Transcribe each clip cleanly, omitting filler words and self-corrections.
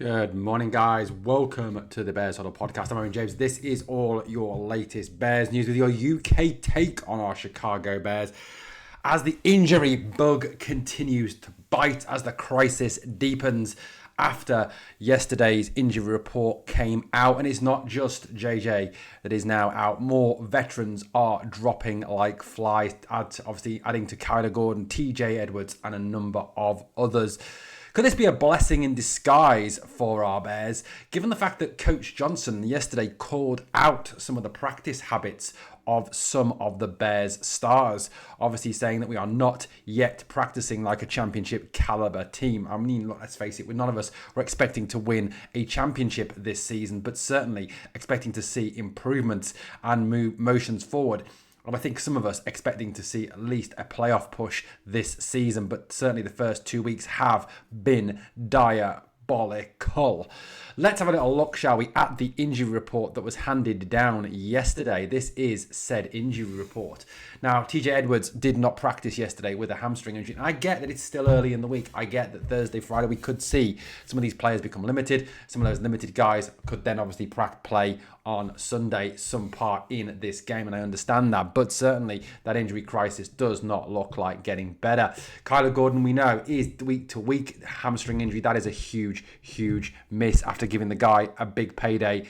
Good morning, guys. Welcome to the Bears Huddle podcast. I'm Owen James. This is all your latest Bears news with your UK take on our Chicago Bears. As the injury bug continues to bite, as the crisis deepens after yesterday's injury report came out, and it's not just JJ that is now out. More veterans are dropping like flies, obviously adding to Kyler Gordon, TJ Edwards, and a number of others. Could this be a blessing in disguise for our Bears, given the fact that Coach Johnson yesterday called out some of the practice habits of some of the Bears stars, obviously saying that we are not yet practicing like a championship caliber team. I mean, look, let's face it, none of us were expecting to win a championship this season, but certainly expecting to see improvements and move motions forward. And I think some of us expecting to see at least a playoff push this season, but certainly the first 2 weeks have been diabolical. Let's have a little look, shall we, at the injury report that was handed down yesterday. This is said injury report. Now, TJ Edwards did not practice yesterday with a hamstring injury. I get that it's still early in the week. I get that Thursday, Friday, we could see some of these players become limited. Some of those limited guys could then obviously play on Sunday some part in this game, and I understand that, but certainly that injury crisis does not look like getting better. Kyler Gordon, we know, is week to week hamstring injury. That is a huge miss after giving the guy a big payday.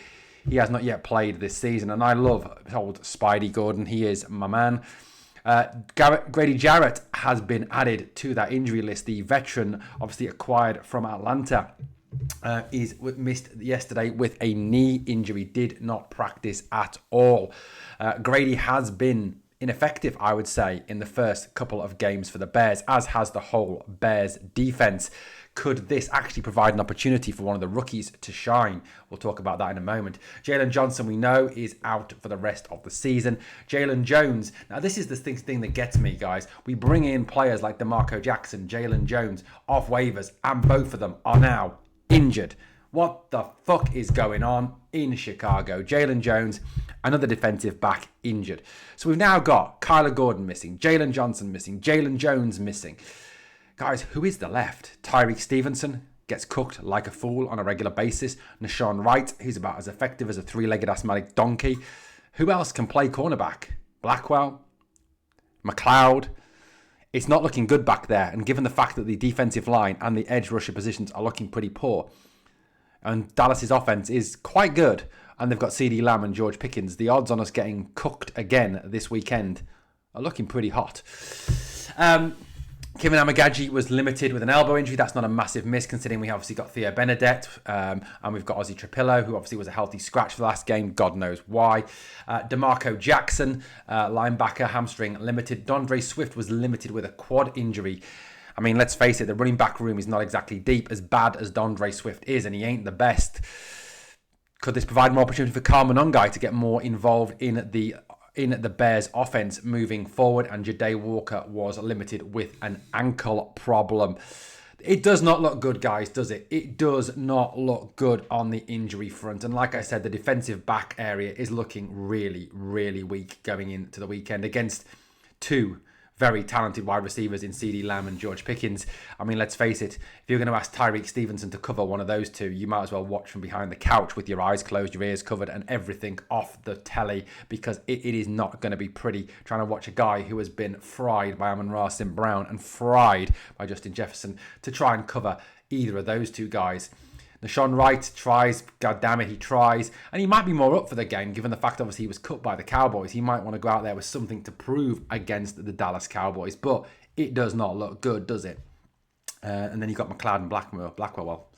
He has not yet played this season, and I love old Spidey Gordon. He is my man. Grady Jarrett has been added to that injury list. The veteran, obviously acquired from Atlanta, is missed yesterday with a knee injury, did not practice at all. Grady has been ineffective, I would say, in the first couple of games for the Bears, as has the whole Bears defense. Could this actually provide an opportunity for one of the rookies to shine? We'll talk about that in a moment. Jalen Johnson, we know, is out for the rest of the season. Jalen Jones, now this is the thing that gets me, guys. We bring in players like DeMarco Jackson, Jalen Jones, off waivers, and both of them are now injured. What the fuck is going on in Chicago? Jalen Jones, another defensive back, injured. So we've now got Kyler Gordon missing, Jalen Johnson missing, Jalen Jones missing. Guys, who is the left? Tyreek Stevenson gets cooked like a fool on a regular basis. Nashawn Wright, he's about as effective as a three-legged asthmatic donkey. Who else can play cornerback? Blackwell? McLeod? It's not looking good back there, and given the fact that the defensive line and the edge rusher positions are looking pretty poor, and Dallas's offense is quite good, and they've got CeeDee Lamb and George Pickens, the odds on us getting cooked again this weekend are looking pretty hot. Kevin Amagaji was limited with an elbow injury. That's not a massive miss, considering we obviously got Theo Benedette, and we've got Ozzie Trapillo, who obviously was a healthy scratch for the last game. God knows why. DeMarco Jackson, linebacker, hamstring limited. Dondre Swift was limited with a quad injury. I mean, let's face it, the running back room is not exactly deep, as bad as Dondre Swift is, and he ain't the best. Could this provide more opportunity for Kyle Monongai to get more involved in the Bears offense moving forward? And Ja'Day Walker was limited with an ankle problem. It does not look good, guys, does it? It does not look good on the injury front. And like I said, the defensive back area is looking really weak going into the weekend against two very talented wide receivers in CeeDee Lamb and George Pickens. I mean, let's face it, if you're going to ask Tyreek Stevenson to cover one of those two, you might as well watch from behind the couch with your eyes closed, your ears covered, and everything off the telly, because it is not going to be pretty trying to watch a guy who has been fried by Amon-Ra St. Brown and fried by Justin Jefferson to try and cover either of those two guys. Nashawn Wright tries, god damn it, he tries, and he might be more up for the game, given the fact obviously he was cut by the Cowboys. He might want to go out there with something to prove against the Dallas Cowboys, but it does not look good, does it? And then you've got McLeod and Blackwell. Well,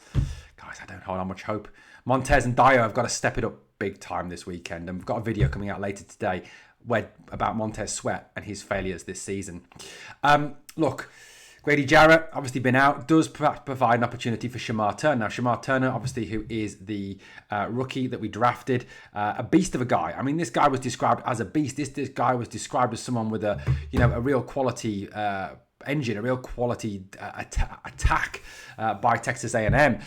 guys, I don't hold on much hope. Montez and Dio have got to step it up big time this weekend, and we've got a video coming out later today about Montez Sweat and his failures this season. Look, Grady Jarrett, obviously been out, does provide an opportunity for Shamar Turner. Now, Shamar Turner, obviously, who is the rookie that we drafted, a beast of a guy. I mean, this guy was described as a beast. This guy was described as someone with a real quality engine, a real quality attack by Texas A&M.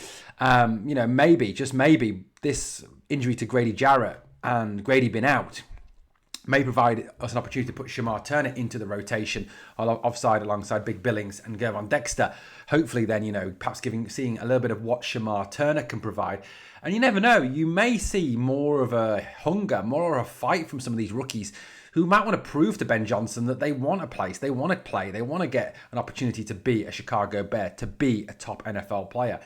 Maybe, just maybe, this injury to Grady Jarrett and Grady been out may provide us an opportunity to put Shamar Turner into the rotation offside alongside Big Billings and Gervon Dexter. Hopefully then, perhaps seeing a little bit of what Shamar Turner can provide. And you never know, you may see more of a hunger, more of a fight from some of these rookies who might want to prove to Ben Johnson that they want a place, they want to play, they want to get an opportunity to be a Chicago Bear, to be a top NFL player.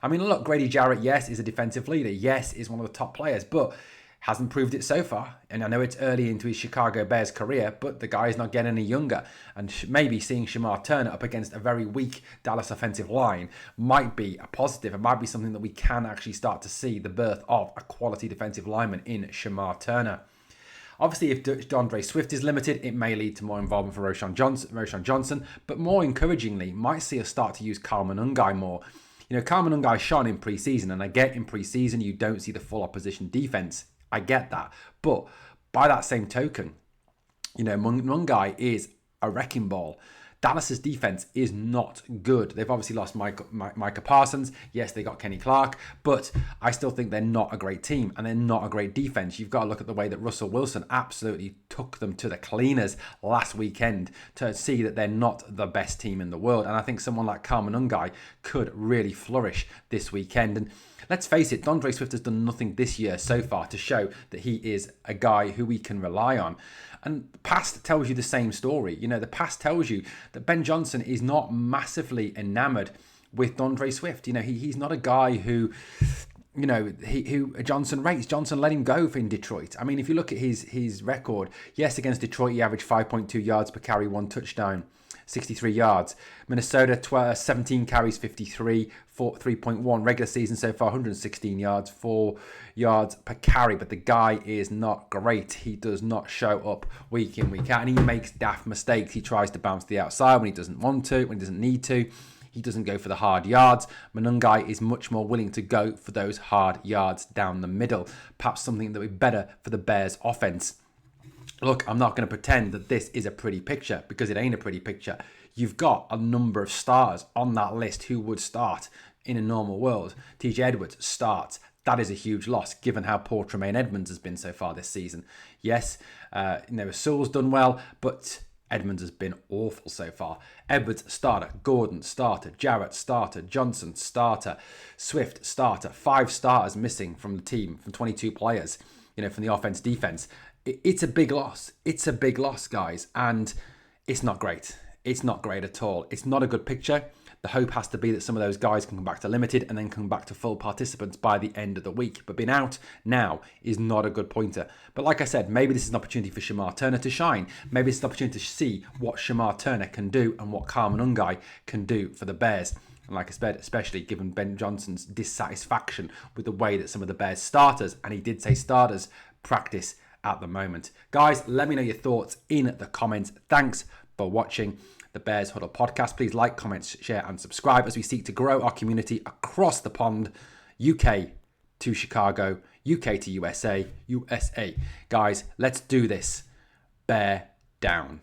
I mean, look, Grady Jarrett, yes, is a defensive leader. Yes, is one of the top players, but hasn't proved it so far. And I know it's early into his Chicago Bears career, but the guy is not getting any younger. And maybe seeing Shamar Turner up against a very weak Dallas offensive line might be a positive. It might be something that we can actually start to see the birth of a quality defensive lineman in Shamar Turner. Obviously, if DeAndre Swift is limited, it may lead to more involvement for Roschon Johnson, but more encouragingly, might see us start to use Kyle Monangai more. Kyle Monangai shone in preseason, and I get in preseason you don't see the full opposition defense. I get that. But by that same token, Monangai is a wrecking ball. Dallas's defense is not good. They've obviously lost Micah Parsons. Yes, they got Kenny Clark, but I still think they're not a great team and they're not a great defense. You've got to look at the way that Russell Wilson absolutely took them to the cleaners last weekend to see that they're not the best team in the world. And I think someone like Kyle Monangai could really flourish this weekend. And let's face it, DeAndre Swift has done nothing this year so far to show that he is a guy who we can rely on. And the past tells you the same story. The past tells you that Ben Johnson is not massively enamored with DeAndre Swift. He's not a guy who Johnson rates. Johnson let him go in Detroit. I mean, if you look at his record, yes, against Detroit, he averaged 5.2 yards per carry, 1 touchdown, 63 yards. Minnesota, 17 carries, 53, 3.1. Regular season so far, 116 yards, 4 yards per carry. But the guy is not great. He does not show up week in, week out. And he makes daft mistakes. He tries to bounce to the outside when he doesn't want to, when he doesn't need to. He doesn't go for the hard yards. Monangai is much more willing to go for those hard yards down the middle. Perhaps something that would be better for the Bears offense. Look, I'm not going to pretend that this is a pretty picture because it ain't a pretty picture. You've got a number of starters on that list who would start in a normal world. TJ Edwards starts. That is a huge loss given how poor Tremaine Edmonds has been so far this season. Yes, Sewell's done well, but Edmonds has been awful so far. Edwards starter, Gordon starter, Jarrett starter, Johnson starter, Swift starter. 5 starters missing from the team, from 22 players, from the offense, defense. It's a big loss. It's a big loss, guys. And it's not great. It's not great at all. It's not a good picture. The hope has to be that some of those guys can come back to limited and then come back to full participants by the end of the week. But being out now is not a good pointer. But like I said, maybe this is an opportunity for Shamar Turner to shine. Maybe it's an opportunity to see what Shamar Turner can do and what Kyle Monangai can do for the Bears. And like I said, especially given Ben Johnson's dissatisfaction with the way that some of the Bears starters, and he did say starters, practice at the moment. Guys, let me know your thoughts in the comments. Thanks for watching the Bears Huddle podcast. Please like, comment, share and subscribe as we seek to grow our community across the pond, UK to Chicago, UK to USA, USA. Guys, let's do this. Bear down.